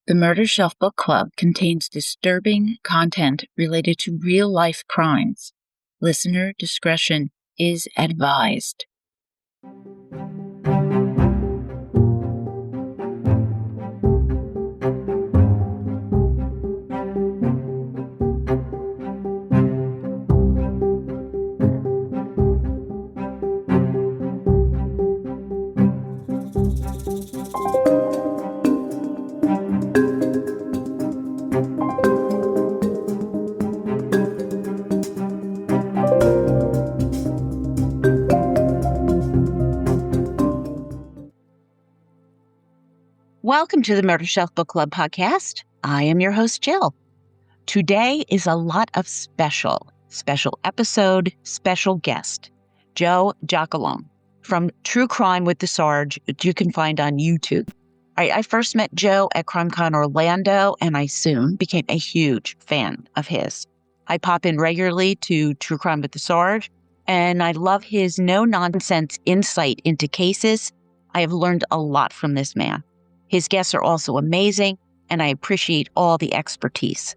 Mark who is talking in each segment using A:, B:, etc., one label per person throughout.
A: The Murder Shelf Book Club contains disturbing content related to real-life crimes. Listener discretion is advised.
B: Welcome to the Murder Shelf Book Club podcast. I am your host, Jill. Today is a lot of special episode, special guest, Joe Giacalone from True Crime with the Sarge, that you can find on YouTube. I first met Joe at Crimecon Orlando, and I soon became a huge fan of his. I pop in regularly to True Crime with the Sarge, and I love his no-nonsense insight into cases. I have learned a lot from this man. His guests are also amazing, and I appreciate all the expertise.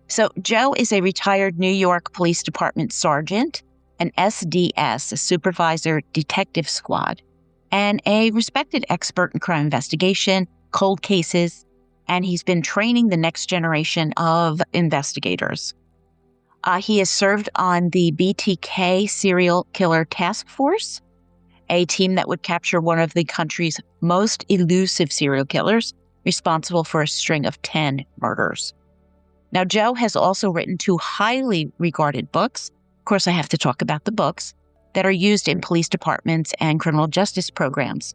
B: So Joe is a retired New York Police Department sergeant, an SDS, a supervisor detective squad, and a respected expert in crime investigation, cold cases, and he's been training the next generation of investigators. He has served on the BTK Serial Killer Task Force, a team that would capture one of the country's most elusive serial killers, responsible for a string of 10 murders. Now, Joe has also written 2 highly regarded books. Of course, I have to talk about the books that are used in police departments and criminal justice programs.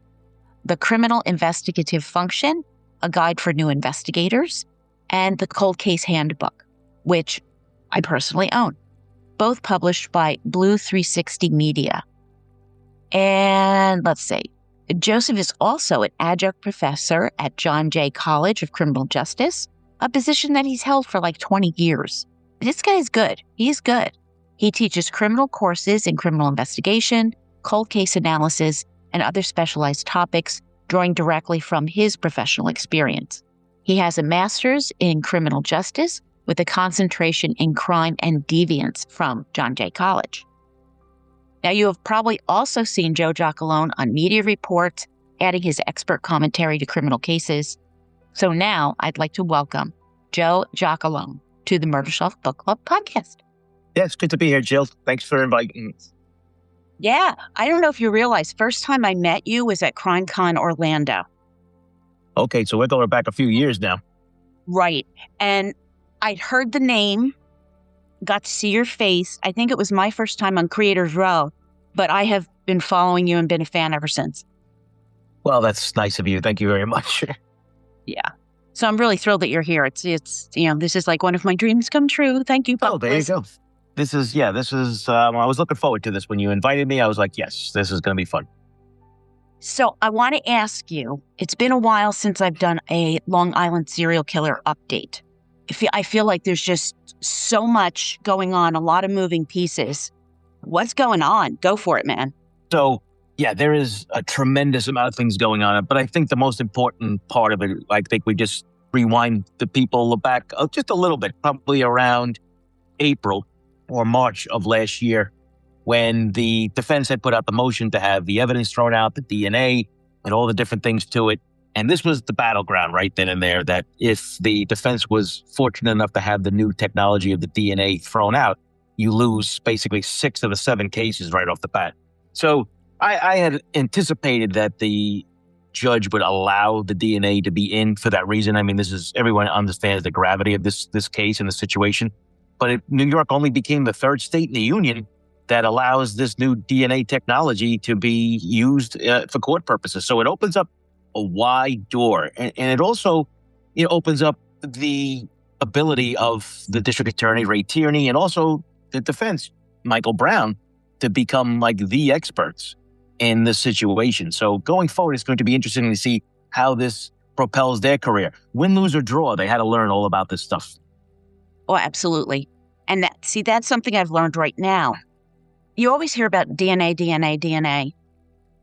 B: The Criminal Investigative Function, a guide for new investigators, and the Cold Case Handbook, which I personally own, both published by Blue 360 Media. And let's see, Joseph is also an adjunct professor at John Jay College of Criminal Justice, a position that he's held for like 20 years. This guy is good. He's good. He teaches criminal courses in criminal investigation, cold case analysis, and other specialized topics, drawing directly from his professional experience. He has a master's in criminal justice with a concentration in crime and deviance from John Jay College. Now, you have probably also seen Joe Giacalone on media reports, adding his expert commentary to criminal cases. So now I'd like to welcome Joe Giacalone to the Murder Shelf Book Club podcast.
C: Yeah, it's good to be here, Jill. Thanks for inviting me.
B: Yeah, I don't know if you realize, first time I met you was at Crimecon Orlando.
C: Okay, so we're going back a few years now.
B: Right. And I'd heard the name, got to see your face. I think it was my first time on Creators Row, but I have been following you and been a fan ever since.
C: Well, that's nice of you. Thank you very much.
B: Yeah. So I'm really thrilled that you're here. It's this is like one of my dreams come true. Thank you.
C: Oh, there you go. This is I was looking forward to this. When you invited me, I was like, yes, this is going to be fun.
B: So I want to ask you, it's been a while since I've done a Long Island serial killer update. I feel like there's just so much going on, a lot of moving pieces. What's going on? Go for it, man.
C: So, yeah, there is a tremendous amount of things going on. But I think the most important part of it, I think we just rewind the people back just a little bit, probably around April or March of last year, when the defense had put out the motion to have the evidence thrown out, the DNA, and all the different things to it. And this was the battleground right then and there, that if the defense was fortunate enough to have the new technology of the DNA thrown out, you lose basically 6 of the 7 cases right off the bat. So I had anticipated that the judge would allow the DNA to be in for that reason. I mean, everyone understands the gravity of this case and the situation. But New York only became the 3rd state in the union that allows this new DNA technology to be used for court purposes. So it opens up a wide door. And it also opens up the ability of the district attorney, Ray Tierney, and also the defense, Michael Brown, to become like the experts in this situation. So going forward, it's going to be interesting to see how this propels their career. Win, lose, or draw, they had to learn all about this stuff.
B: Oh, absolutely. And that's something I've learned right now. You always hear about DNA.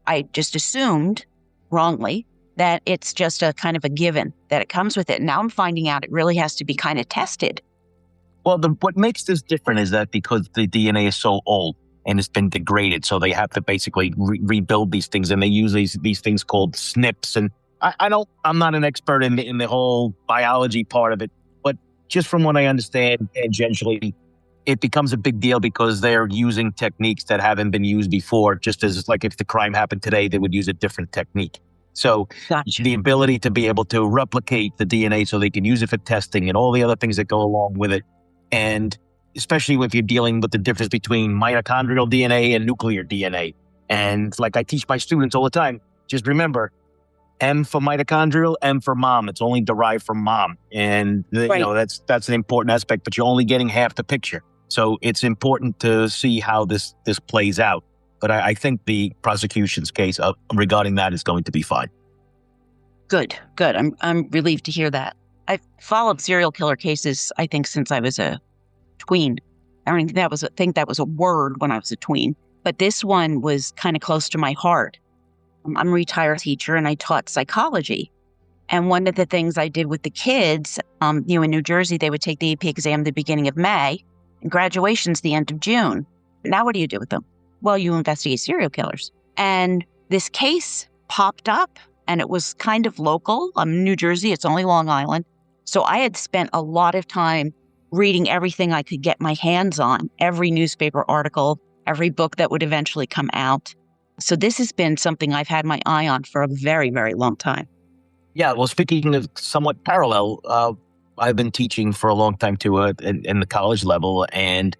B: I just assumed, wrongly, that it's just a kind of a given, that it comes with it. Now I'm finding out it really has to be kind of tested.
C: Well, what makes this different is that because the DNA is so old and it's been degraded, so they have to basically rebuild these things, and they use these things called SNPs. And I'm not an expert in the whole biology part of it, but just from what I understand, tangentially, it becomes a big deal because they're using techniques that haven't been used before. Just as like if the crime happened today, they would use a different technique. So
B: Gotcha.
C: The ability to be able to replicate the DNA so they can use it for testing and all the other things that go along with it. And especially if you're dealing with the difference between mitochondrial DNA and nuclear DNA. And like I teach my students all the time, just remember, M for mitochondrial, M for mom. It's only derived from mom. And that's an important aspect, but you're only getting half the picture. So it's important to see how this plays out. But I think the prosecution's case regarding that is going to be fine.
B: Good. I'm relieved to hear that. I've followed serial killer cases, I think, since I was a tween. I don't think that was a word when I was a tween. But this one was kind of close to my heart. I'm a retired teacher and I taught psychology. And one of the things I did with the kids, in New Jersey, they would take the AP exam the beginning of May and graduation's the end of June. Now what do you do with them? Well, you investigate serial killers. And this case popped up and it was kind of local. I'm in New Jersey. It's only Long Island. So I had spent a lot of time reading everything I could get my hands on, every newspaper article, every book that would eventually come out. So this has been something I've had my eye on for a very, very long time.
C: Yeah, well, speaking of somewhat parallel, I've been teaching for a long time too in the college level. And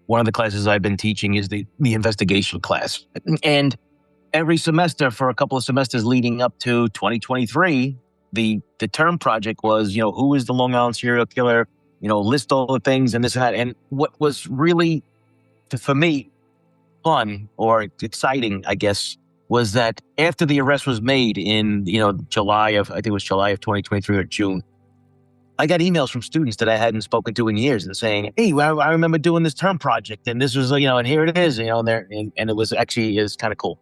C: one of the classes I've been teaching is the investigation class. And every semester for a couple of semesters leading up to 2023, the term project was, who is the Long Island serial killer? List all the things and this and that. And what was really, for me, fun or exciting, I guess, was that after the arrest was made in, July of 2023 or June, I got emails from students that I hadn't spoken to in years and saying, hey, well, I remember doing this term project and this was, and here it is, and it was actually is kind of cool.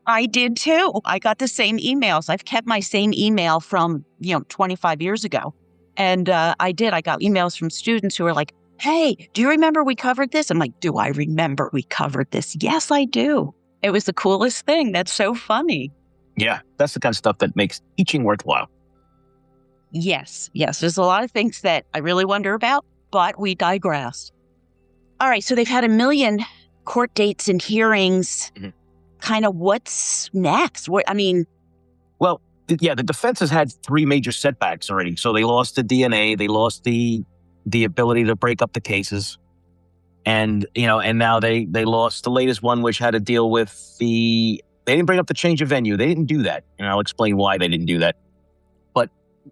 B: I did too. I got the same emails. I've kept my same email from, 25 years ago. And I got emails from students who were like, hey, do you remember we covered this? I'm like, do I remember we covered this? Yes, I do. It was the coolest thing. That's so funny.
C: Yeah, that's the kind of stuff that makes teaching worthwhile.
B: Yes. There's a lot of things that I really wonder about, but we digress. All right. So they've had 1 million court dates and hearings. Mm-hmm. Kind of what's next?
C: Well, the defense has had 3 major setbacks already. So they lost the DNA, they lost the ability to break up the cases. And, and now they lost the latest one, which had to deal with they didn't bring up the change of venue. They didn't do that. And I'll explain why they didn't do that. But,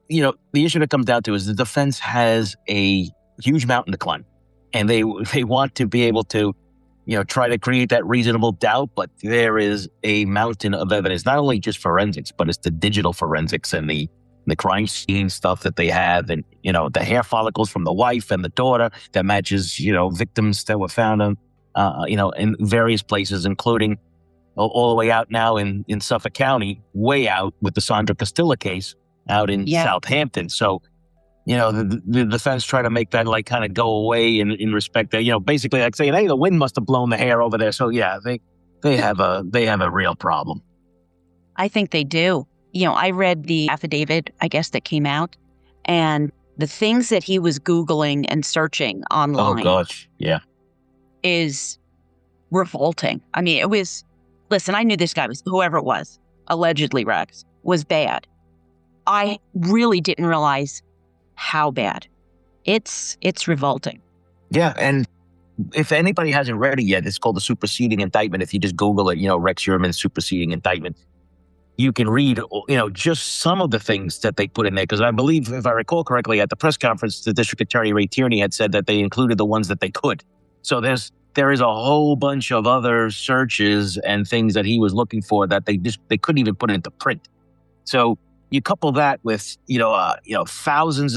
C: the issue that comes down to is the defense has a huge mountain to climb. And they want to be able to, try to create that reasonable doubt, but there is a mountain of evidence, not only just forensics, but it's the digital forensics and the crime scene stuff that they have, and, the hair follicles from the wife and the daughter that matches, victims that were found in various places, including all the way out now in Suffolk County, way out with the Sandra Castilla case out in Southampton. So, the defense try to make that like kind of go away in respect that, basically like saying, hey, the wind must have blown the hair over there. So yeah, they have a real problem.
B: I think they do. I read the affidavit, I guess, that came out, and the things that he was Googling and searching online.
C: Oh gosh. Yeah.
B: Is revolting. Listen, I knew this guy was, whoever it was, allegedly Rex, was bad. I really didn't realize how bad. It's revolting.
C: Yeah, and if anybody hasn't read it yet, it's called the superseding indictment. If you just Google it, Rex Heuermann superseding indictment, you can read, just some of the things that they put in there. Because I believe, if I recall correctly, at the press conference, the district attorney, Ray Tierney, had said that they included the ones that they could. So there is a whole bunch of other searches and things that he was looking for that they couldn't even put into print. So you couple that with, thousands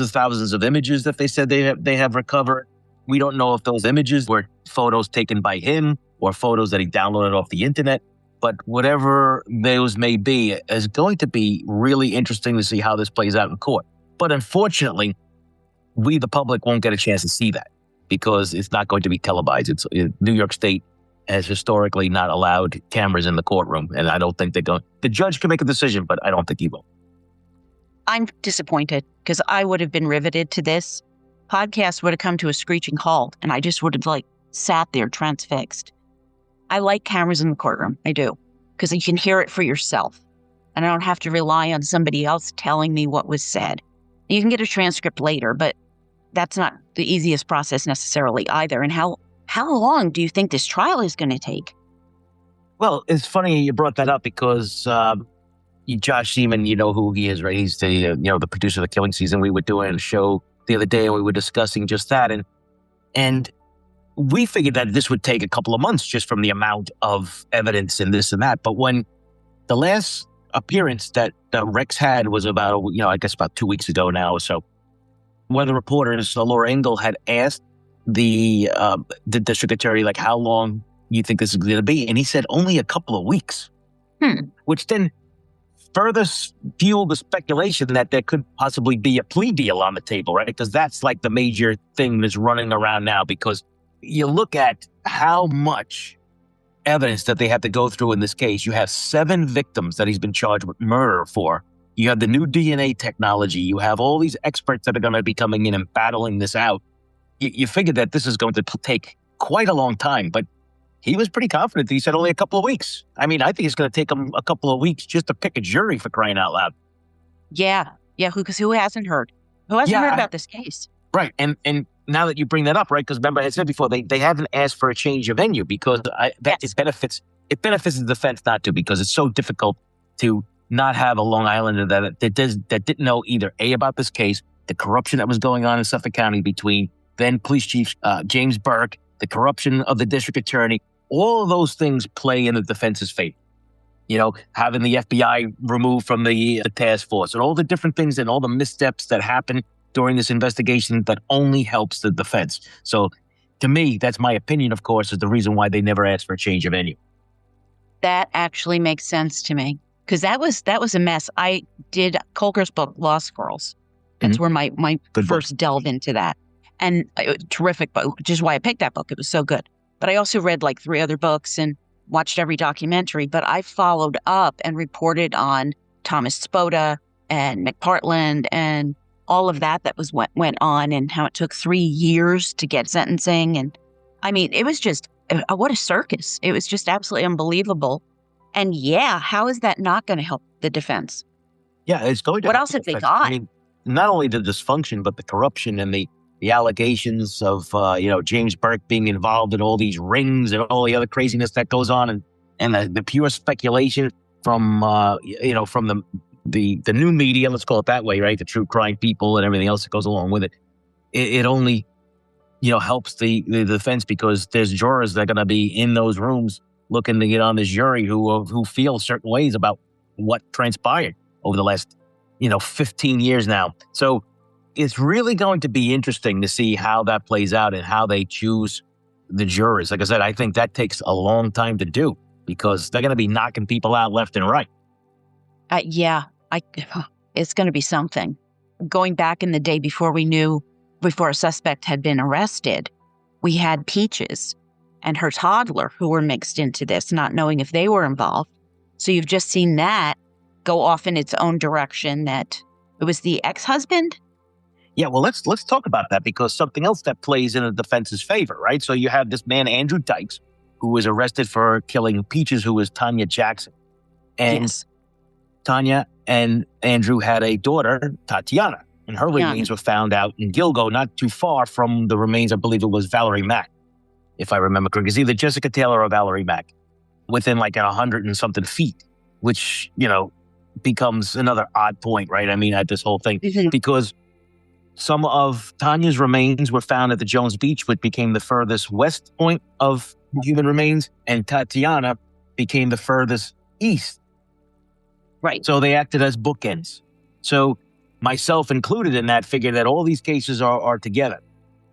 C: of images that they said they have recovered. We don't know if those images were photos taken by him or photos that he downloaded off the internet. But whatever those may be, is going to be really interesting to see how this plays out in court. But unfortunately, we, the public, won't get a chance to see that because it's not going to be televised. New York State has historically not allowed cameras in the courtroom, and I don't think they're going. The judge can make a decision, but I don't think he will.
B: I'm disappointed because I would have been riveted to this. Podcast would have come to a screeching halt, and I just would have sat there transfixed. I like cameras in the courtroom. I do, because you can hear it for yourself, and I don't have to rely on somebody else telling me what was said. You can get a transcript later, but that's not the easiest process necessarily either. And how long do you think this trial is going to take?
C: Well, it's funny you brought that up because Josh Seaman, you know who he is, right? He's the the producer of The Killing Season. We were doing a show the other day and we were discussing just that, and we figured that this would take a couple of months just from the amount of evidence and this and that. But when the last appearance that Rex had was about, I guess about 2 weeks ago now or so, one of the reporters, Laura Engel, had asked the district attorney, how long you think this is going to be? And he said only a couple of weeks, which then further fueled the speculation that there could possibly be a plea deal on the table, right? Because that's the major thing that's running around now, because you look at how much evidence that they have to go through in this case. You have 7 victims that he's been charged with murder for. You have the new DNA technology. You have all these experts that are going to be coming in and battling this out. You figure that this is going to take quite a long time, but he was pretty confident. He said only a couple of weeks. I mean, I think it's going to take him a couple of weeks just to pick a jury, for crying out loud.
B: Yeah. Because who hasn't heard? Who hasn't heard about this case?
C: Right. And now that you bring that up, right, because remember I said before, they haven't asked for a change of venue because it benefits the defense not to, because it's so difficult to not have a Long Islander that didn't know either A, about this case, the corruption that was going on in Suffolk County between then Police Chief James Burke, the corruption of the district attorney. All of those things play in the defense's favor. Having the FBI removed from the task force and all the different things and all the missteps that happen during this investigation that only helps the defense. So to me, that's my opinion, of course, is the reason why they never asked for a change of venue.
B: That actually makes sense to me, because that was a mess. I did Kolker's book, Lost Girls. That's where my first delve into that. And terrific book, which is why I picked that book. It was so good. But I also read 3 other books and watched every documentary. But I followed up and reported on Thomas Spoda and McPartland and all of that was went on, and how it took 3 years to get sentencing. And I mean, it was just, what a circus. It was just absolutely unbelievable. And how is that not going to help the defense?
C: Yeah, it's going to.
B: What else have they got?
C: I mean, not only the dysfunction, but the corruption and the allegations of, James Burke being involved in all these rings and all the other craziness that goes on, and the pure speculation from the new media, let's call it that way, right? The true crime people and everything else that goes along with it. It only, helps the defense, because there's jurors that are going to be in those rooms looking to get on this jury who feel certain ways about what transpired over the last, 15 years now. So it's really going to be interesting to see how that plays out and how they choose the jurors. Like I said, I think that takes a long time to do, because they're going to be knocking people out left and right.
B: It's going to be something. Going back in the day before a suspect had been arrested, we had Peaches and her toddler who were mixed into this, not knowing if they were involved. So you've just seen that go off in its own direction, that it was the ex-husband.
C: Yeah, well, let's talk about that, because something else that plays in the defense's favor, right? So you have this man, Andrew Dykes, who was arrested for killing Peaches, who was Tanya Jackson. And yes. Tanya and Andrew had a daughter, Tatiana, and her remains were found out in Gilgo, not too far from the remains, I believe it was Valerie Mack, if I remember correctly. It's either Jessica Taylor or Valerie Mack, within 100 and something feet, which, becomes another odd point, right? I mean, at this whole thing, because some of Tanya's remains were found at the Jones Beach, which became the furthest west point of human remains, and Tatiana became the furthest east.
B: Right.
C: So they acted as bookends. So myself included in that, figure that all these cases are together.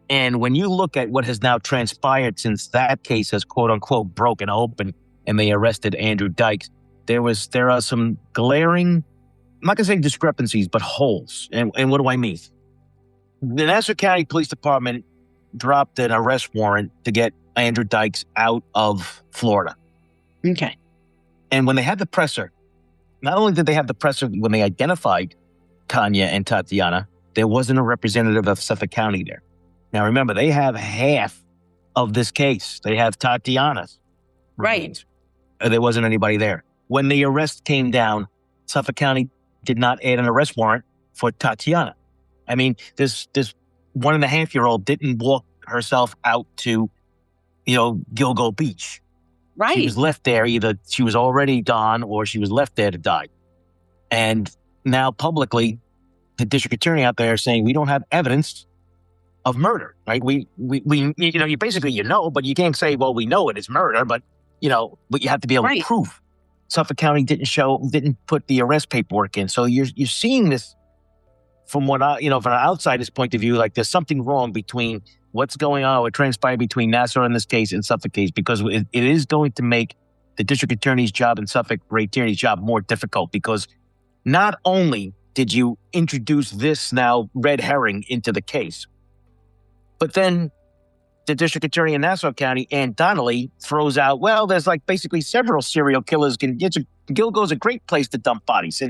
C: And when you look at what has now transpired since that case has, quote unquote, broken open, and they arrested Andrew Dykes, there are some glaring, I'm not going to say discrepancies, but holes. And what do I mean? The Nassau County Police Department dropped an arrest warrant to get Andrew Dykes out of Florida.
B: Okay.
C: And when they had the presser, not only did they have the presser when they identified Tanya and Tatiana, there wasn't a representative of Suffolk County there. Now, remember, they have half of this case. They have Tatiana's.
B: Right.
C: There wasn't anybody there. When the arrest came down, Suffolk County did not add an arrest warrant for Tatiana. I mean, this 1.5-year-old didn't walk herself out to, Gilgo Beach.
B: Right.
C: She was left there. Either she was already gone or she was left there to die. And now publicly, the district attorney out there is saying we don't have evidence of murder, right? We you basically, but you can't say, well, we know it is murder, but you have to be able to prove. Suffolk County didn't put the arrest paperwork in. So you're seeing this from what from an outsider's point of view, like there's something wrong between what's going on, what transpired between Nassau in this case and Suffolk case, because it is going to make the district attorney's job in Suffolk, Ray Tierney's job, more difficult, because not only did you introduce this now red herring into the case, but then the district attorney in Nassau County, Ann Donnelly, throws out, well, there's like basically several serial killers. Gilgo's a great place to dump bodies.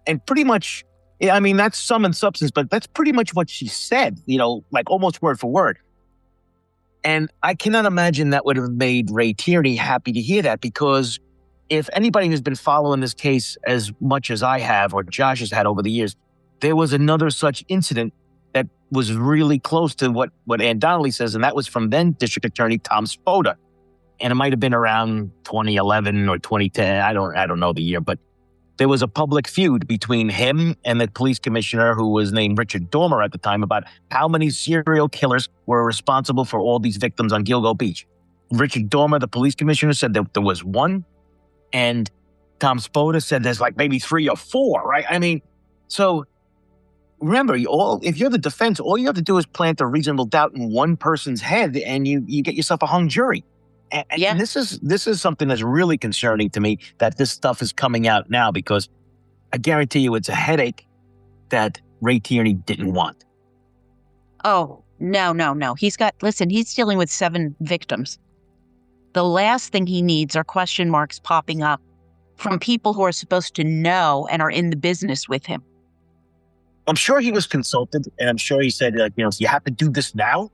C: And pretty much, I mean, that's sum and substance, but that's pretty much what she said, like almost word for word. And I cannot imagine that would have made Ray Tierney happy to hear that, because if anybody who's been following this case as much as I have, or Josh has had over the years, there was another such incident that was really close to what Ann Donnelly says, and that was from then District Attorney Tom Spoda. And it might have been around 2011 or 2010. I don't know the year, but there was a public feud between him and the police commissioner, who was named Richard Dormer at the time, about how many serial killers were responsible for all these victims on Gilgo Beach. Richard Dormer, the police commissioner, said that there was one, and Tom Spoda said there's like maybe 3 or 4, right? I mean, so remember, if you're the defense, all you have to do is plant a reasonable doubt in one person's head, and you get yourself a hung jury. And this is something that's really concerning to me, that this stuff is coming out now, because I guarantee you it's a headache that Ray Tierney didn't want.
B: Oh, no. He's dealing with 7 victims. The last thing he needs are question marks popping up from people who are supposed to know and are in the business with him.
C: I'm sure he was consulted, and I'm sure he said, you have to do this now.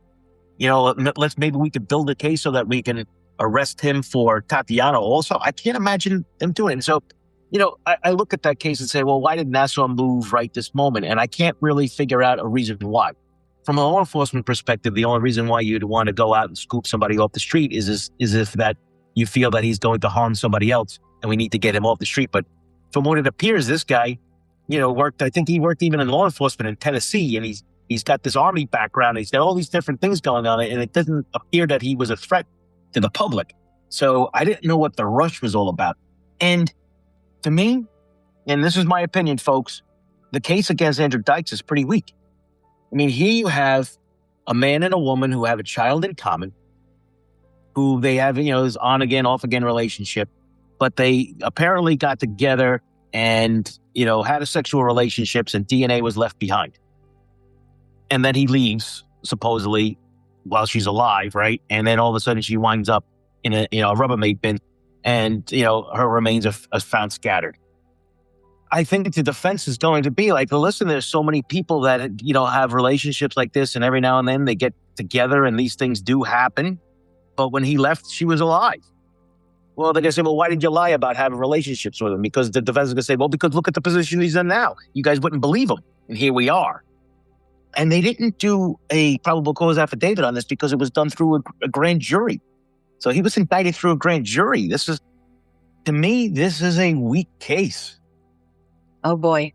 C: Maybe we could build a case so that we can arrest him for Tatiana also. I can't imagine them doing it. And so, I look at that case and say, well, why did Nassau move right this moment? And I can't really figure out a reason why. From a law enforcement perspective, the only reason why you'd want to go out and scoop somebody off the street is if that you feel that he's going to harm somebody else, and we need to get him off the street. But from what it appears, this guy, I think he worked even in law enforcement in Tennessee, and he's got this Army background. He's got all these different things going on, and it doesn't appear that he was a threat to the public. So I didn't know what the rush was all about. And to me, and this is my opinion, folks, the case against Andrew Dykes is pretty weak. I mean, here you have a man and a woman who have a child in common, who they have, this on again, off again relationship, but they apparently got together and, had a sexual relationships, and DNA was left behind. And then he leaves, supposedly, while she's alive, right? And then all of a sudden she winds up in a Rubbermaid bin, and, her remains are found scattered. I think the defense is going to be like, listen, there's so many people that, have relationships like this, and every now and then they get together and these things do happen. But when he left, she was alive. Well, they're going to say, well, why did you lie about having relationships with him? Because the defense is going to say, well, because look at the position he's in now. You guys wouldn't believe him. And here we are. And they didn't do a probable cause affidavit on this because it was done through a grand jury. So he was indicted through a grand jury. To me, this is a weak case.
B: Oh, boy.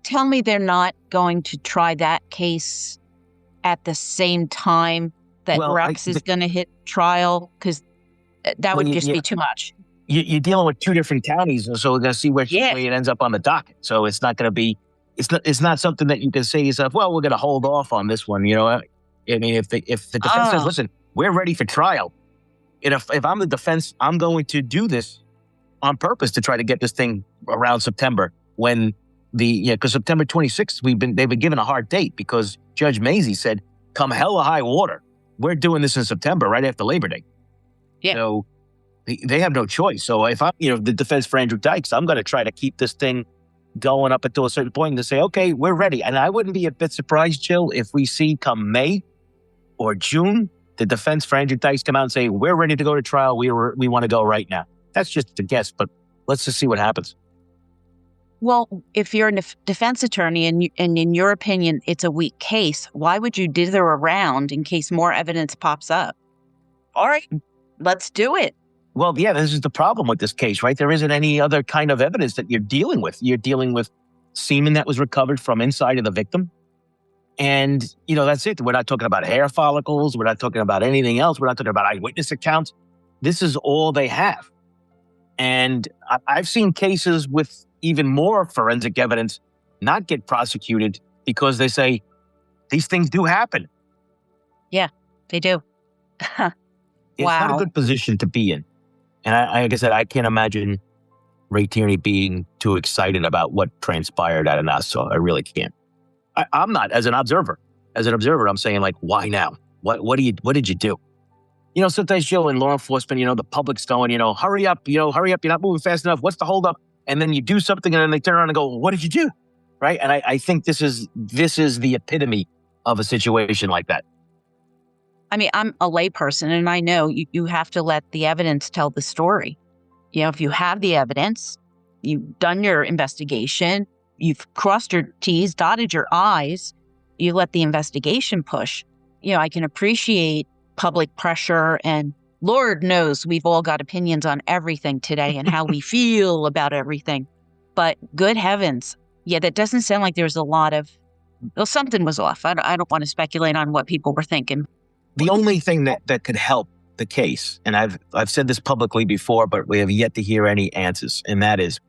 B: Tell me they're not going to try that case at the same time that Rex is going to hit trial, because that would just be too much.
C: You're dealing with 2 different counties, and so we're going to see where it ends up on the docket. So it's not going to be, it's not something that you can say to yourself, well, we're going to hold off on this one. I mean, if the defense says, listen, we're ready for trial, And if I'm the defense, I'm going to do this on purpose to try to get this thing around September when because September 26th, they've been given a hard date because Judge Mazie said, come hell or high water, we're doing this in September, right after Labor Day.
B: Yeah.
C: So they have no choice. So if I'm, the defense for Andrew Dykes, I'm going to try to keep this thing going up until a certain point to say, okay, we're ready. And I wouldn't be a bit surprised, Jill, if we see come May or June, the defense for Andrew Dykes come out and say, we're ready to go to trial. We want to go right now. That's just a guess, but let's just see what happens.
B: Well, if you're a defense attorney and in your opinion, it's a weak case, why would you dither around in case more evidence pops up? All right, let's do it.
C: Well, yeah, this is the problem with this case, right? There isn't any other kind of evidence that you're dealing with. You're dealing with semen that was recovered from inside of the victim. And, that's it. We're not talking about hair follicles. We're not talking about anything else. We're not talking about eyewitness accounts. This is all they have. And I've seen cases with even more forensic evidence not get prosecuted because they say these things do happen.
B: Yeah, they do.
C: It's not a good position to be in. And like I said, I can't imagine Ray Tierney being too excited about what transpired at Nassau. I really can't. I'm not, as an observer. As an observer, I'm saying, like, why now? What did you do? Sometimes, Joe, in law enforcement, the public's going, hurry up, you're not moving fast enough. What's the holdup? And then you do something and then they turn around and go, well, what did you do? Right? And I think this is the epitome of a situation like that.
B: I mean, I'm a layperson and I know you have to let the evidence tell the story. If you have the evidence, you've done your investigation, you've crossed your T's, dotted your I's, you let the investigation push. I can appreciate public pressure, and Lord knows we've all got opinions on everything today and how we feel about everything. But good heavens, that doesn't sound like there's a lot of, something was off. I don't want to speculate on what people were thinking.
C: The only thing that could help the case, and I've said this publicly before, but we have yet to hear any answers, and that is,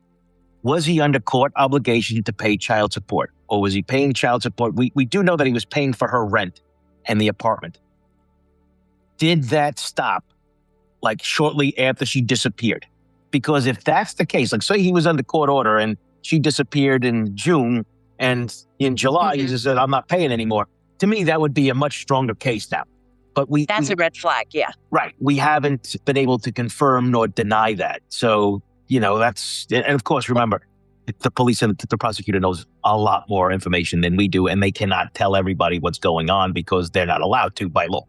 C: was he under court obligation to pay child support? Or was he paying child support? We do know that he was paying for her rent and the apartment. Did that stop like shortly after she disappeared? Because if that's the case, like say he was under court order and she disappeared in June and in July he just said, I'm not paying anymore. To me, that would be a much stronger case now. But
B: that's a red flag, yeah.
C: Right. We haven't been able to confirm nor deny that. So, that's, and of course, remember, the police and the prosecutor knows a lot more information than we do, and they cannot tell everybody what's going on because they're not allowed to by law.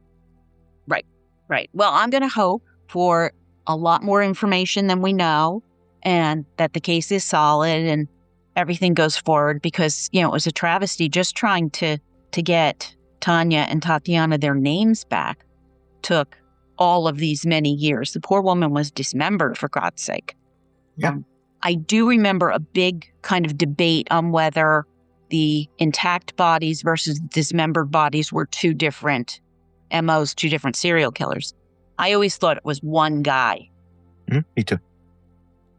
B: Right. Well, I'm going to hope for a lot more information than we know and that the case is solid and everything goes forward because, it was a travesty just trying to get Tanya and Tatiana their names back took all of these many years. The poor woman was dismembered, for God's sake.
C: Yeah.
B: I do remember a big kind of debate on whether the intact bodies versus dismembered bodies were two different MOs, two different serial killers. I always thought it was one guy.
C: Me too.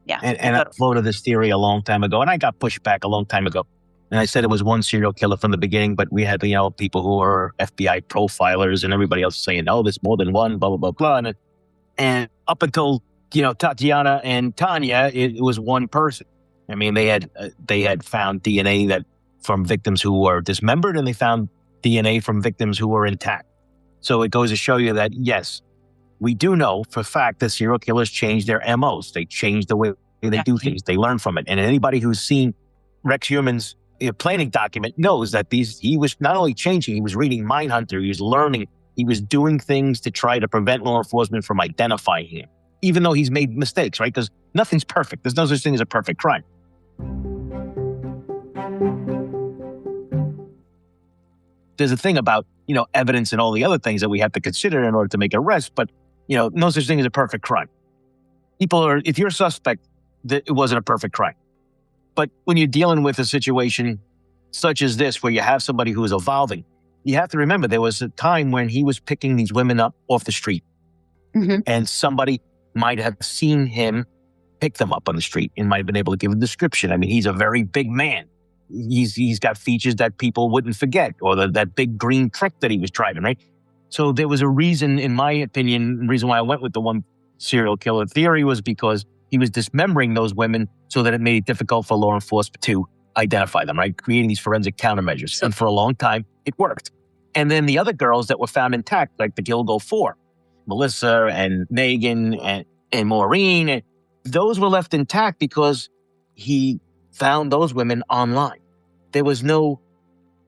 B: Yeah.
C: And I floated this theory a long time ago, and I got pushed back a long time ago. And I said it was one serial killer from the beginning, but we had, people who were FBI profilers and everybody else saying, oh, there's more than one, blah, blah, blah, blah. And up until, Tatiana and Tanya, it was one person. I mean, they had found DNA that from victims who were dismembered, and they found DNA from victims who were intact. So it goes to show you that, yes, we do know for a fact that serial killers change their MOs. They change the way they do things. They learn from it. And anybody who's seen Rex Heuermann's planning document knows that he was not only changing, he was reading Mindhunter, he was learning, he was doing things to try to prevent law enforcement from identifying him, even though he's made mistakes, right? Because nothing's perfect. There's no such thing as a perfect crime. There's a thing about, evidence and all the other things that we have to consider in order to make arrests, but, no such thing as a perfect crime. If you're a suspect, that it wasn't a perfect crime. But when you're dealing with a situation such as this, where you have somebody who is evolving, you have to remember there was a time when he was picking these women up off the street. Mm-hmm. And somebody might have seen him pick them up on the street and might have been able to give a description. I mean, he's a very big man. He's got features that people wouldn't forget, or that big green truck that he was driving, right? So there was a reason, in my opinion, the reason why I went with the one serial killer theory was because he was dismembering those women so that it made it difficult for law enforcement to identify them, right? Creating these forensic countermeasures. And for a long time, it worked. And then the other girls that were found intact, like the Gilgo Four, Melissa and Megan and Maureen, and those were left intact because he found those women online. There was no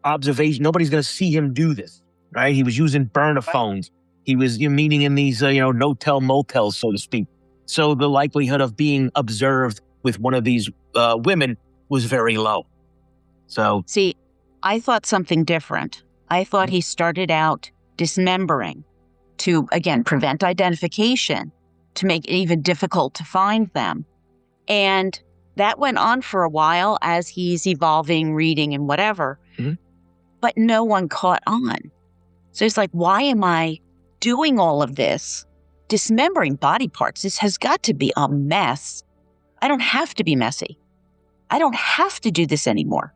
C: observation. Nobody's going to see him do this, right? He was using burner phones. He was meeting in these, no-tell motels, so to speak. So the likelihood of being observed with one of these women was very low. So,
B: see, I thought something different. I thought he started out dismembering to, again, prevent identification, to make it even difficult to find them. And that went on for a while as he's evolving, reading, and whatever. Mm-hmm. But no one caught on. So it's like, why am I doing all of this? Dismembering body parts. This has got to be a mess. I don't have to be messy. I don't have to do this anymore.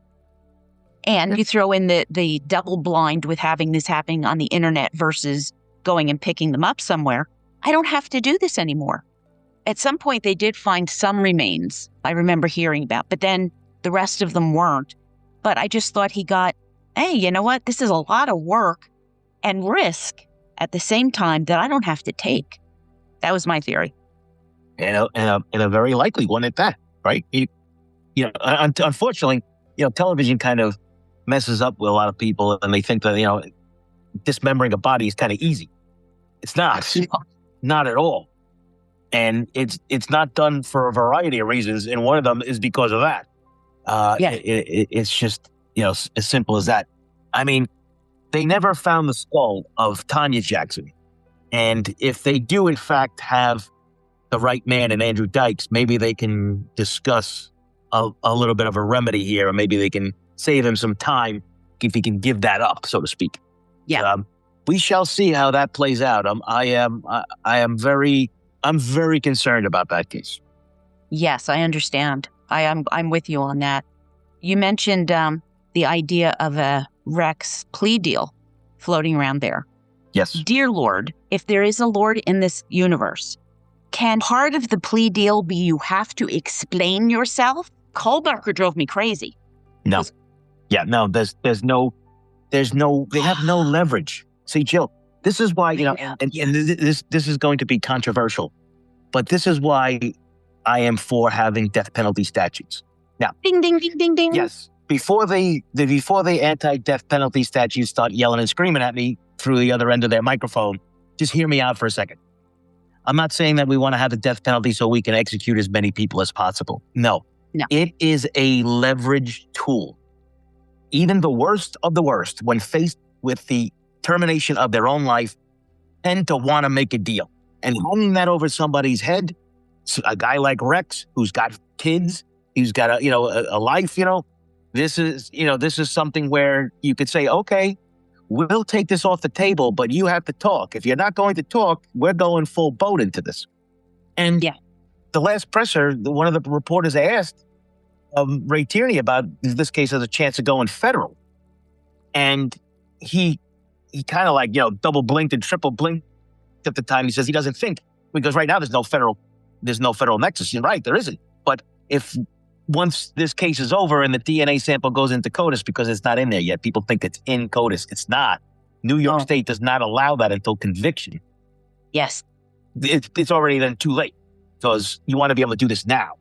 B: And you throw in the double blind with having this happening on the internet versus going and picking them up somewhere. I don't have to do this anymore. At some point, they did find some remains I remember hearing about, but then the rest of them weren't. But I just thought he got, hey, you know what? This is a lot of work and risk at the same time that I don't have to take. That was my theory.
C: And a very likely one at that, right? Unfortunately, television kind of messes up with a lot of people, and they think that, dismembering a body is kind of easy. It's not. Not at all. And it's not done for a variety of reasons, and one of them is because of that. It's just, as simple as that. I mean, they never found the skull of Tanya Jackson. And if they do, in fact, have the right man in Andrew Dykes, maybe they can discuss a little bit of a remedy here, or maybe they can save him some time if he can give that up, so to speak.
B: Yeah.
C: We shall see how that plays out. I'm very concerned about that case.
B: Yes, I understand. I'm with you on that. You mentioned the idea of a Rex plea deal floating around there.
C: Yes.
B: Dear Lord, if there is a Lord in this universe, can part of the plea deal be you have to explain yourself? Kohlberger drove me crazy.
C: No. Yeah, no, they have no leverage. See, Jill, this is why, this is going to be controversial, but this is why I am for having death penalty statutes. Now,
B: ding, ding, ding, ding, ding.
C: Yes. Before the anti-death penalty statutes start yelling and screaming at me through the other end of their microphone, just hear me out for a second. I'm not saying that we want to have the death penalty so we can execute as many people as possible. No. It is a leverage tool. Even the worst of the worst, when faced with the termination of their own life, tend to want to make a deal. And hanging that over somebody's head, a guy like Rex, who's got kids, who's got a life, this is something where you could say, okay, we'll take this off the table, but you have to talk. If you're not going to talk, we're going full boat into this. And the last presser, one of the reporters asked Ray Tierney about if this case has a chance of going federal. And he kind of double blinked and triple blinked at the time. He says he doesn't think, because right now there's no federal nexus. You're right, there isn't. But if once this case is over and the DNA sample goes into CODIS, because it's not in there yet, people think it's in CODIS. It's not. New York State does not allow that until conviction.
B: Yes.
C: It's already then too late, because you want to be able to do this now.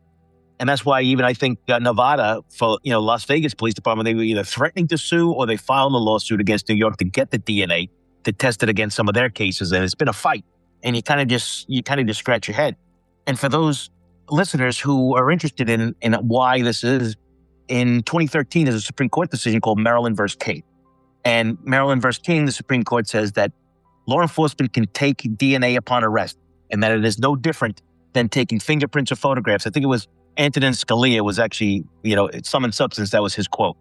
C: And that's why even I think Nevada, for Las Vegas Police Department, they were either threatening to sue or they filed a lawsuit against New York to get the DNA to test it against some of their cases. And it's been a fight. And you kind of just scratch your head. And for those listeners who are interested in why this is, in 2013, there's a Supreme Court decision called Maryland versus King. And Maryland versus King, the Supreme Court says that law enforcement can take DNA upon arrest, and that it is no different than taking fingerprints or photographs. I think it was Antonin Scalia was actually, sum and substance, that was his quote.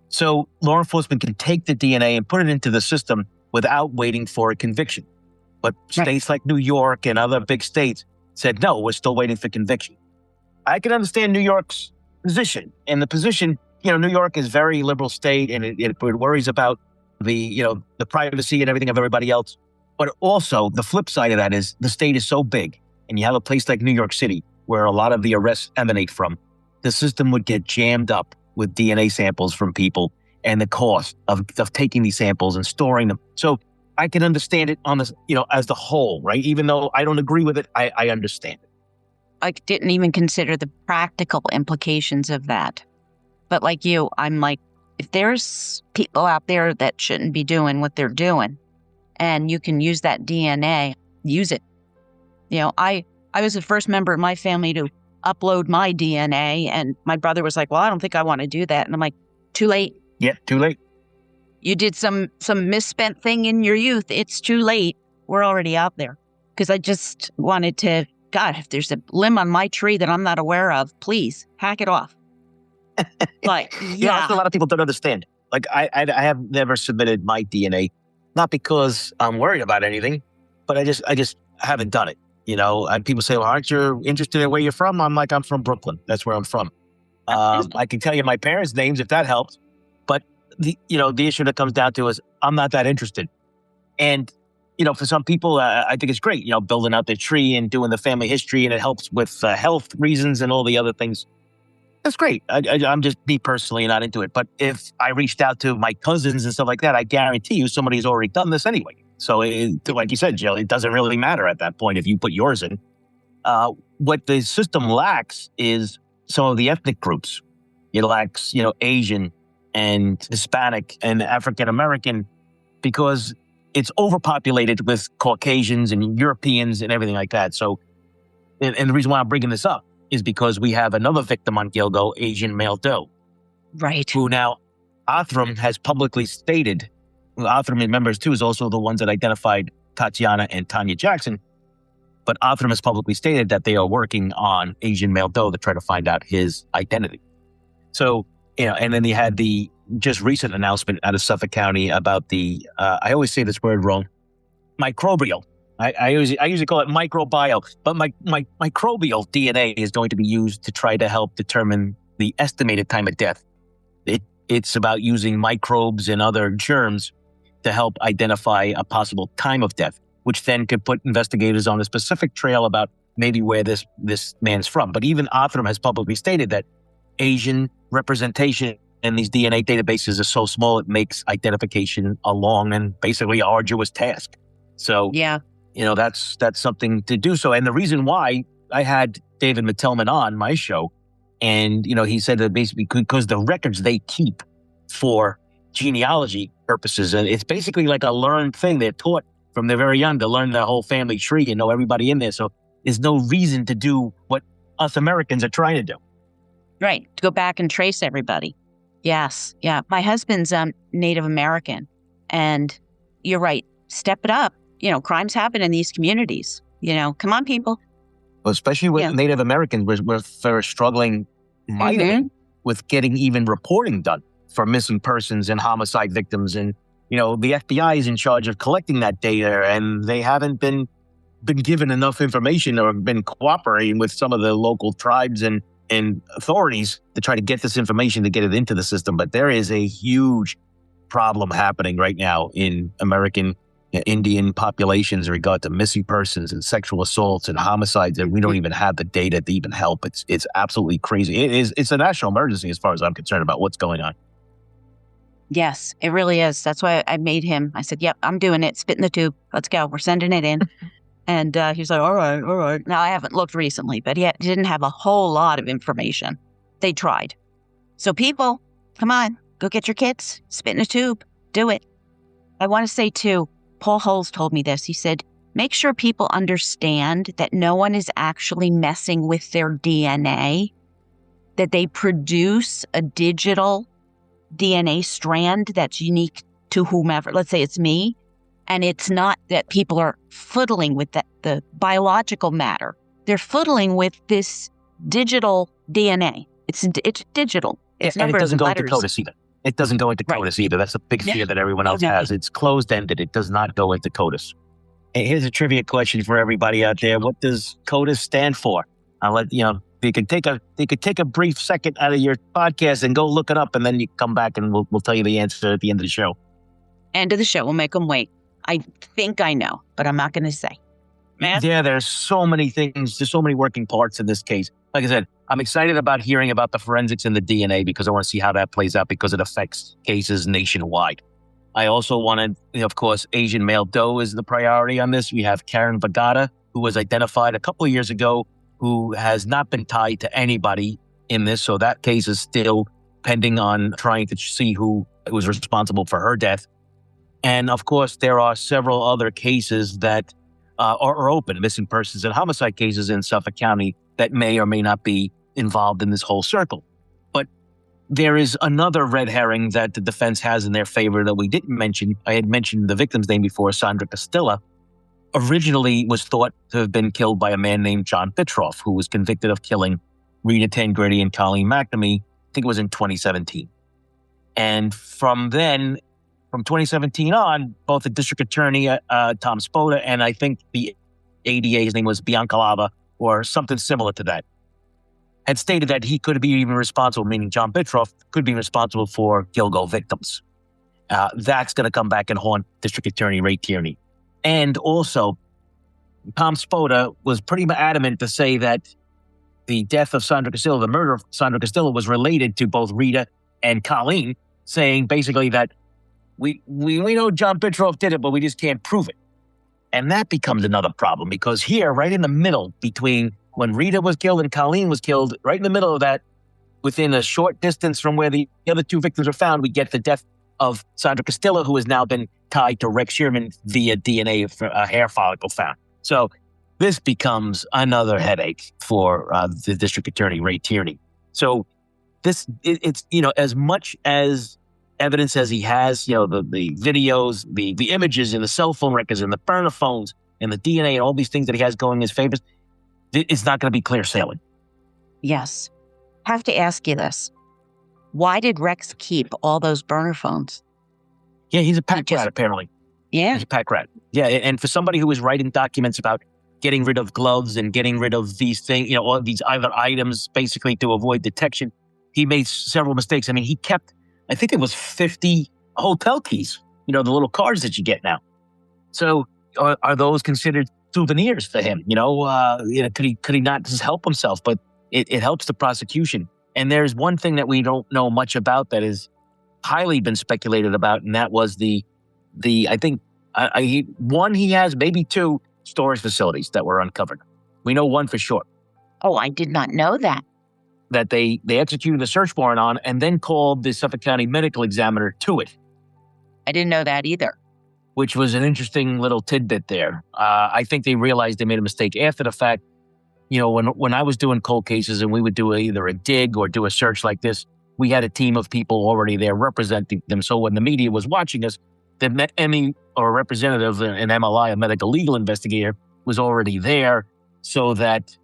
C: So law enforcement can take the DNA and put it into the system without waiting for a conviction. But states like New York and other big states said, no, we're still waiting for conviction. I can understand New York's position. And the position, New York is a very liberal state, and it worries about the privacy and everything of everybody else. But also the flip side of that is the state is so big, and you have a place like New York City where a lot of the arrests emanate from. The system would get jammed up with DNA samples from people and the cost of taking these samples and storing them. So I can understand it on this, as the whole, right? Even though I don't agree with it, I understand it.
B: I didn't even consider the practical implications of that. But like you, I'm like, if there's people out there that shouldn't be doing what they're doing, and you can use that DNA, use it. I was the first member of my family to upload my DNA, and my brother was like, well, I don't think I want to do that. And I'm like, too late.
C: Yeah, too late.
B: You did some misspent thing in your youth. It's too late. We're already out there. Because I just wanted to, God, if there's a limb on my tree that I'm not aware of, please hack it off. Like, yeah.
C: That's what a lot of people don't understand. Like, I have never submitted my DNA, not because I'm worried about anything, but I just haven't done it. And people say, well, aren't you interested in where you're from? I'm like, I'm from Brooklyn. That's where I'm from. I can tell you my parents' names if that helps. But the issue that comes down to is I'm not that interested. And, for some people, I think it's great, building out their tree and doing the family history, and it helps with health reasons and all the other things. That's great. I'm just me personally not into it. But if I reached out to my cousins and stuff like that, I guarantee you somebody's already done this anyway. So like you said, Jill, it doesn't really matter at that point if you put yours in. What the system lacks is some of the ethnic groups. It lacks, Asian and Hispanic and African American, because it's overpopulated with Caucasians and Europeans and everything like that. So, and the reason why I'm bringing this up is because we have another victim on Gilgo, Asian male doe.
B: Right.
C: Who now Othram has publicly stated, Othram and members too is also the ones that identified Tatiana and Tanya Jackson. But Othram has publicly stated that they are working on Asian male doe to try to find out his identity. So, and then they had the just recent announcement out of Suffolk County about the, I always say this word wrong, microbial. I usually call it microbial, but microbial DNA is going to be used to try to help determine the estimated time of death. It's about using microbes and other germs to help identify a possible time of death, which then could put investigators on a specific trail about maybe where this man's from. But even Othram has publicly stated that Asian representation in these DNA databases is so small, it makes identification a long and basically arduous task. So,
B: yeah.
C: That's something to do. So, and the reason why I had David Mattelman on my show, and, he said that basically because the records they keep for genealogy purposes, and it's basically like a learned thing. They're taught from they're very young to learn the whole family tree and know everybody in there. So there's no reason to do what us Americans are trying to do.
B: Right. To go back and trace everybody. Yes. Yeah. My husband's Native American, and you're right. Step it up. Crimes happen in these communities. Come on, people.
C: Well, especially with Native Americans, we're struggling mightily with getting even reporting done for missing persons and homicide victims. And, the FBI is in charge of collecting that data, and they haven't been given enough information or been cooperating with some of the local tribes and authorities to try to get this information to get it into the system. But there is a huge problem happening right now in American Indian populations in regard to missing persons and sexual assaults and homicides, and we don't even have the data to even help. It's absolutely crazy. It's a national emergency as far as I'm concerned about what's going on.
B: Yes, it really is. That's why I made him. I said, yep, I'm doing it. Spit in the tube. Let's go. We're sending it in. And he was like, all right. Now, I haven't looked recently, but he didn't have a whole lot of information. They tried. So people, come on, go get your kids. Spit in a tube. Do it. I want to say, too, Paul Holes told me this. He said, make sure people understand that no one is actually messing with their DNA, that they produce a digital DNA strand that's unique to whomever. Let's say it's me. And it's not that people are fiddling with the biological matter. They're fiddling with this digital DNA. It's digital. It's
C: and it doesn't go into
B: letters.
C: CODIS either. It doesn't go into CODIS either. That's a big fear that everyone else has. It's closed-ended. It does not go into CODIS. Hey, here's a trivia question for everybody out there. What does CODIS stand for? I'll let you could take a brief second out of your podcast and go look it up, and then you come back and we'll tell you the answer at the end of the show.
B: End of the show. We'll make them wait. I think I know, but I'm not going to say. Matt?
C: Yeah, there's so many things. There's so many working parts in this case. Like I said, I'm excited about hearing about the forensics and the DNA because I want to see how that plays out because it affects cases nationwide. I also wanted, of course, Asian male doe is the priority on this. We have Karen Vagata, who was identified a couple of years ago, who has not been tied to anybody in this. So that case is still pending on trying to see who was responsible for her death. And of course, there are several other cases that are open, missing persons and homicide cases in Suffolk County that may or may not be involved in this whole circle. But there is another red herring that the defense has in their favor that we didn't mention. I had mentioned the victim's name before, Sandra Castilla. Originally was thought to have been killed by a man named John Bitroff, who was convicted of killing Rita Tangredi and Colleen McNamee. I think it was in 2017. And from then, from 2017 on, both the district attorney, Tom Spoda, and I think the ADA, his name was Biancalava, or something similar to that, had stated that he could be even responsible, meaning John Bitroff could be responsible for Gilgo victims. That's going to come back and haunt District Attorney Ray Tierney. And also, Tom Spoda was pretty adamant to say that the death of Sandra Castilla, the murder of Sandra Castilla, was related to both Rita and Colleen, saying basically that we know John Bitroff did it, but we just can't prove it. And that becomes another problem because here, right in the middle between when Rita was killed and Colleen was killed, right in the middle of that, within a short distance from where the other two victims were found, we get the death of Sandra Castilla, who has now been tied to Rex Heuermann via DNA for a hair follicle found. So this becomes another headache for the district attorney, Ray Tierney. So it's as much as evidence as he has, the videos, the images and the cell phone records and the burner phones and the DNA and all these things that he has going in his favor, it's not going to be clear sailing.
B: Yes. Have to ask you this. Why did Rex keep all those burner phones?
C: Yeah, he's a pack rat, apparently.
B: Yeah.
C: He's a pack rat. Yeah, and for somebody who was writing documents about getting rid of gloves and getting rid of these things, all these other items, basically to avoid detection, he made several mistakes. I mean, he kept, I think it was 50 hotel keys, the little cards that you get now. So are those considered souvenirs for him? Could he not just help himself? But it helps the prosecution. And there's one thing that we don't know much about that is highly been speculated about, and that was he has maybe 2 storage facilities that were uncovered. We know one for sure.
B: Oh, I did not know that.
C: That they executed a search warrant on and then called the Suffolk County medical examiner to it.
B: I didn't know that either.
C: Which was an interesting little tidbit there. I think they realized they made a mistake after the fact. When I was doing cold cases and we would do either a dig or do a search like this, we had a team of people already there representing them. So when the media was watching us, the Emmy or a representative, an MLI, a medical legal investigator, was already there so that,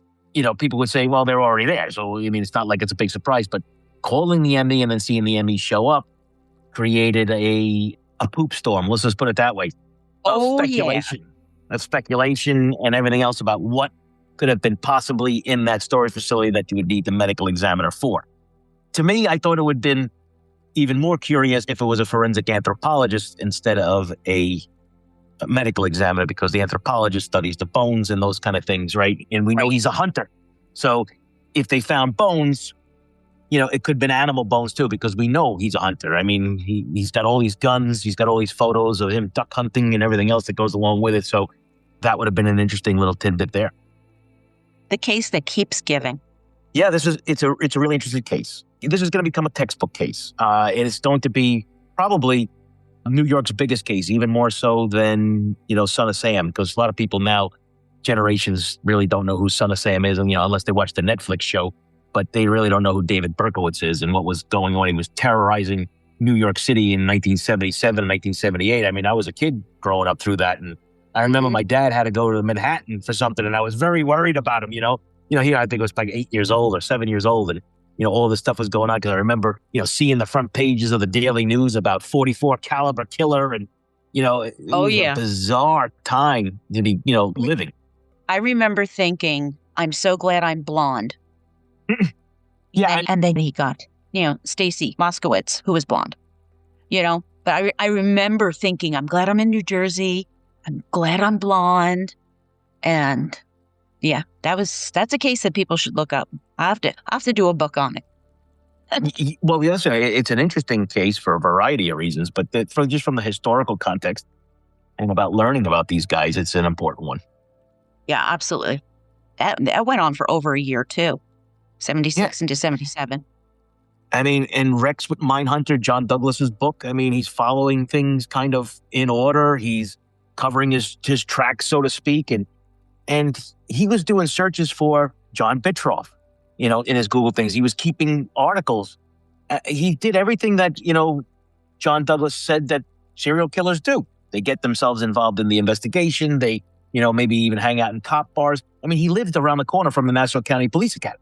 C: people would say, well, they're already there. So, it's not like it's a big surprise, but calling the Emmy and then seeing the Emmy show up created a poop storm. Let's just put it that way. Speculation. Yeah. Of speculation and everything else about what could have been possibly in that storage facility that you would need the medical examiner for. To me, I thought it would have been even more curious if it was a forensic anthropologist instead of a medical examiner, because the anthropologist studies the bones and those kind of things, right? And we know he's a hunter. So if they found bones, it could have been animal bones too, because we know he's a hunter. I mean, he's got all these guns, he's got all these photos of him duck hunting and everything else that goes along with it. So that would have been an interesting little tidbit there.
B: The case that keeps giving.
C: Yeah, it's a really interesting case. This is going to become a textbook case. It is going to be probably New York's biggest case, even more so than, Son of Sam, because a lot of people now, generations really don't know who Son of Sam is, and, unless they watch the Netflix show, but they really don't know who David Berkowitz is and what was going on. He was terrorizing New York City in 1977, 1978. I mean, I was a kid growing up through that, and I remember my dad had to go to Manhattan for something, and I was very worried about him, here I think I was like 8 years old or 7 years old, and all this stuff was going on because I remember, seeing the front pages of the Daily News about 44 caliber killer, and it was a bizarre time to be living.
B: I remember thinking, I'm so glad I'm blonde.
C: Yeah,
B: and then he got Stacy Moskowitz, who was blonde. But But I remember thinking, I'm glad I'm in New Jersey. I'm glad I'm blonde. And yeah, that's a case that people should look up. I have to do a book on it.
C: Well, yes, it's an interesting case for a variety of reasons, but just from the historical context and about learning about these guys, it's an important one.
B: Yeah, absolutely. That went on for over a year too, 76 into 77.
C: I mean, and Rex with Mindhunter, John Douglas's book, I mean, he's following things kind of in order. He's covering his tracks, so to speak. And he was doing searches for John Bitroff, in his Google things. He was keeping articles. He did everything that, John Douglas said that serial killers do. They get themselves involved in the investigation. They, maybe even hang out in cop bars. I mean, he lived around the corner from the Nassau County Police Academy.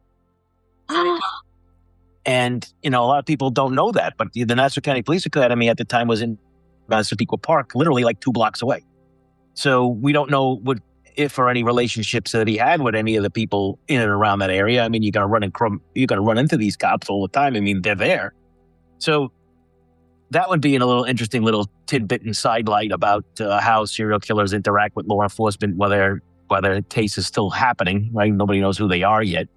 C: And, a lot of people don't know that, but the Nassau County Police Academy at the time was in Massapequa Park, literally like 2 blocks away. So we don't know if or any relationships that he had with any of the people in and around that area. I mean, you're going to run into these cops all the time. I mean, they're there. So that would be a little interesting little tidbit and sidelight about how serial killers interact with law enforcement, whether a case is still happening, right? Nobody knows who they are yet.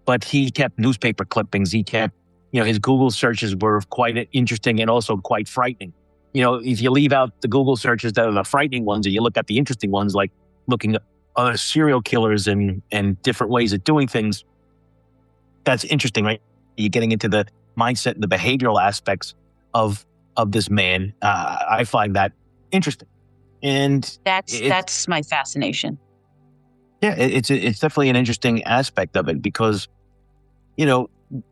C: But he kept newspaper clippings. He kept, his Google searches were quite interesting and also quite frightening. If you leave out the Google searches that are the frightening ones and you look at the interesting ones, like looking at other serial killers and different ways of doing things, that's interesting, right? You're getting into the mindset and the behavioral aspects of this man. I find that interesting. And
B: that's my fascination.
C: Yeah, it's definitely an interesting aspect of it because,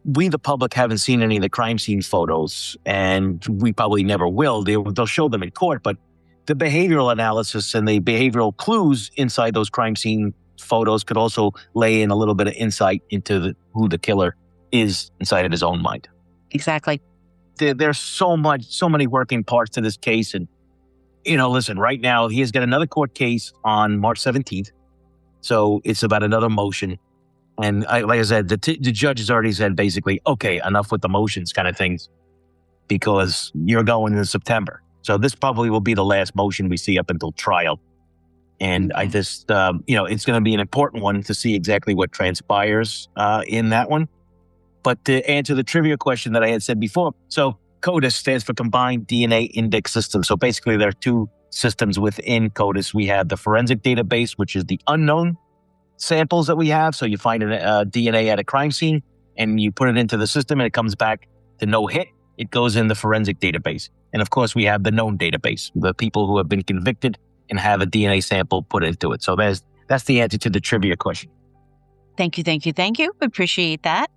C: we, the public, haven't seen any of the crime scene photos, and we probably never will. They'll show them in court, but the behavioral analysis and the behavioral clues inside those crime scene photos could also lay in a little bit of insight into who the killer is inside of his own mind.
B: Exactly.
C: There's so many working parts to this case. And, listen, right now he has got another court case on March 17th. So it's about another motion. And like I said, the judge has already said basically, okay, enough with the motions kind of things because you're going in September. So this probably will be the last motion we see up until trial. And I just, it's going to be an important one to see exactly what transpires in that one. But to answer the trivia question that I had said before, so CODIS stands for Combined DNA Index System. So basically there are 2 systems within CODIS. We have the forensic database, which is the unknown samples that we have. So you find a DNA at a crime scene and you put it into the system and it comes back to no hit. It goes in the forensic database. And of course, we have the known database, the people who have been convicted and have a DNA sample put into it. So that's the answer to the trivia question.
B: Thank you. Appreciate that.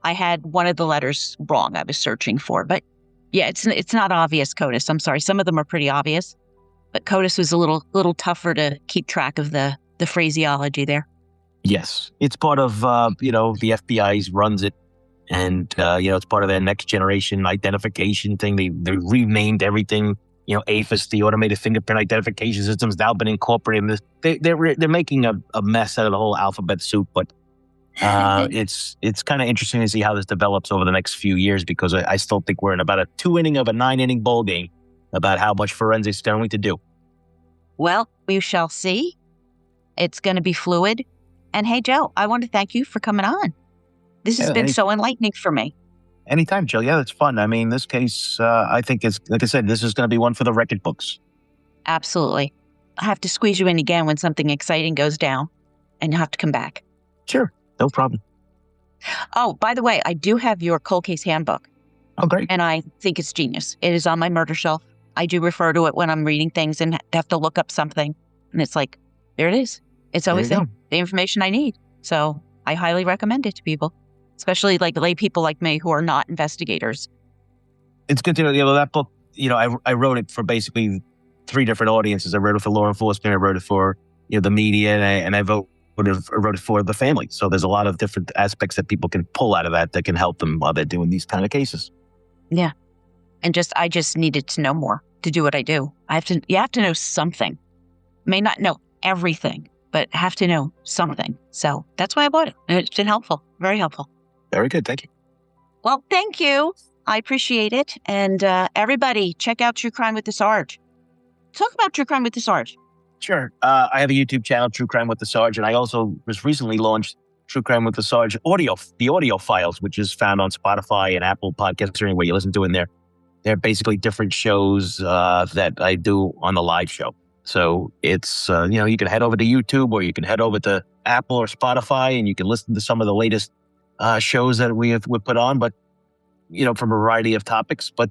B: I had one of the letters wrong I was searching for, but yeah, it's not obvious CODIS. I'm sorry. Some of them are pretty obvious. But CODIS was a little tougher to keep track of the phraseology there.
C: Yes. It's part of, the FBI runs it. And, it's part of their next generation identification thing. They renamed everything. AFIS, the automated fingerprint identification system, has now been incorporated in this. They're making a mess out of the whole alphabet soup. But it's kind of interesting to see how this develops over the next few years because I still think we're in about a 2-inning of a 9-inning ball game about how much forensics is going to do.
B: Well, we shall see. It's going to be fluid. And hey, Joe, I want to thank you for coming on. This has been so enlightening for me.
C: Anytime, Jill. Yeah, it's fun. I mean, this case, I think it's, like I said, this is going to be one for the record books.
B: Absolutely. I have to squeeze you in again when something exciting goes down and you have to come back.
C: Sure. No problem.
B: Oh, by the way, I do have your cold case handbook.
C: Oh, great.
B: And I think it's genius. It is on my murder shelf. I do refer to it when I'm reading things and have to look up something. And it's like, there it is. It's always there. The information I need. So I highly recommend it to people, especially like lay people like me who are not investigators.
C: It's good to know, that book, I wrote it for basically 3 different audiences. I wrote it for law enforcement. I wrote it for, the media, and I wrote it for the family. So there's a lot of different aspects that people can pull out of that can help them while they're doing these kind of cases.
B: Yeah. And I just needed to know more to do what I do. You have to know something. May not know everything, but have to know something. So that's why I bought it. And it's been helpful. Very helpful.
C: Very good. Thank you.
B: Well, thank you. I appreciate it. And everybody, check out True Crime with the Sarge. Talk about True Crime with the Sarge.
C: Sure. I have a YouTube channel, True Crime with the Sarge, and I also was recently launched True Crime with the Sarge the audio files, which is found on Spotify and Apple Podcasts or anywhere you listen to in there. They're basically different shows that I do on the live show. So it's, you can head over to YouTube or you can head over to Apple or Spotify and you can listen to some of the latest shows that we put on, but, from a variety of topics. But,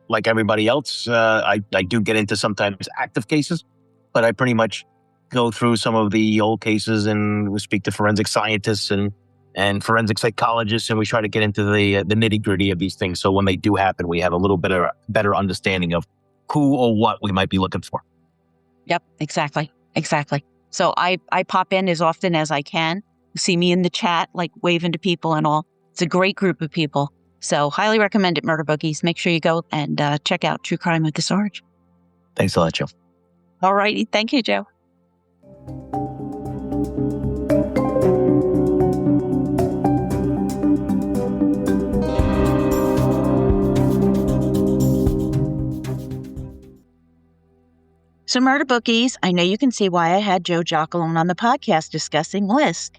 C: like everybody else, I do get into sometimes active cases, but I pretty much go through some of the old cases and we speak to forensic scientists and forensic psychologists, and we try to get into the nitty gritty of these things. So when they do happen, we have a little bit of better understanding of who or what we might be looking for.
B: Yep, exactly. So I pop in as often as I can. You see me in the chat, like waving to people and all. It's a great group of people. So highly recommend it, Murder Bookies. Make sure you go and check out True Crime with the Sarge.
C: Thanks a lot, Joe.
B: All righty. Thank you, Joe. So Murder Bookies, I know you can see why I had Joe Giacalone on the podcast discussing LISK.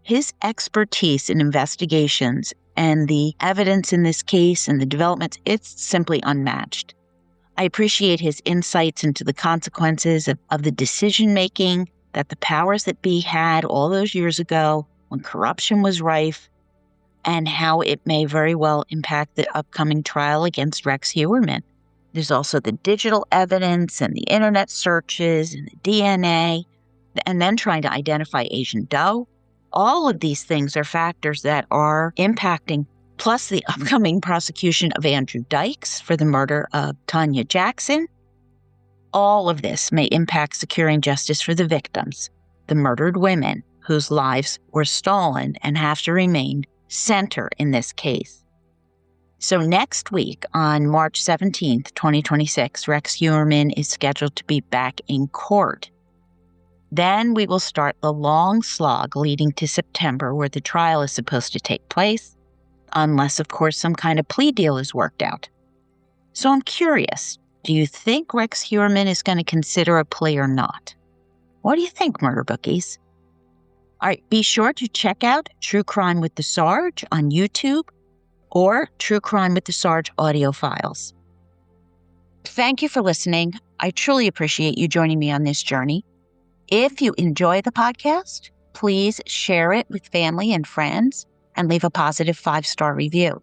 B: His expertise in investigations and the evidence in this case and the developments, it's simply unmatched. I appreciate his insights into the consequences of the decision-making that the powers that be had all those years ago when corruption was rife, and how it may very well impact the upcoming trial against Rex Heuermann. There's also the digital evidence and the internet searches and the DNA, and then trying to identify Asian dough. All of these things are factors that are impacting, plus the upcoming prosecution of Andrew Dykes for the murder of Tanya Jackson. All of this may impact securing justice for the victims, the murdered women whose lives were stolen and have to remain center in this case. So next week, on March 17th, 2026, Rex Heuermann is scheduled to be back in court. Then we will start the long slog leading to September, where the trial is supposed to take place, unless, of course, some kind of plea deal is worked out. So I'm curious, do you think Rex Heuermann is going to consider a plea or not? What do you think, Murder Bookies? All right, be sure to check out True Crime with the Sarge on YouTube, or True Crime with the Sarge audio files. Thank you for listening. I truly appreciate you joining me on this journey. If you enjoy the podcast, please share it with family and friends and leave a positive 5-star review.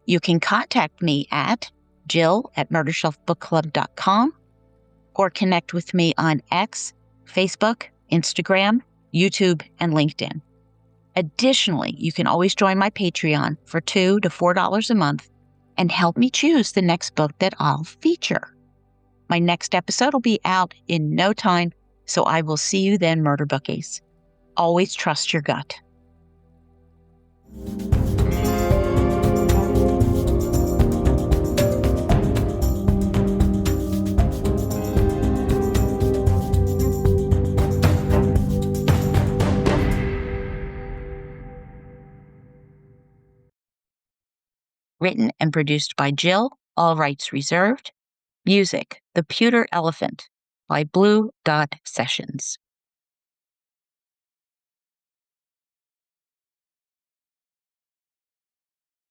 B: You can contact me at jill@murdershelfbookclub.com or connect with me on X, Facebook, Instagram, YouTube, and LinkedIn. Additionally, you can always join my Patreon for $2 to $4 a month and help me choose the next book that I'll feature. My next episode will be out in no time, so I will see you then, Murder Bookies. Always trust your gut. Written and produced by Jill, all rights reserved. Music, The Pewter Elephant by Blue Dot Sessions.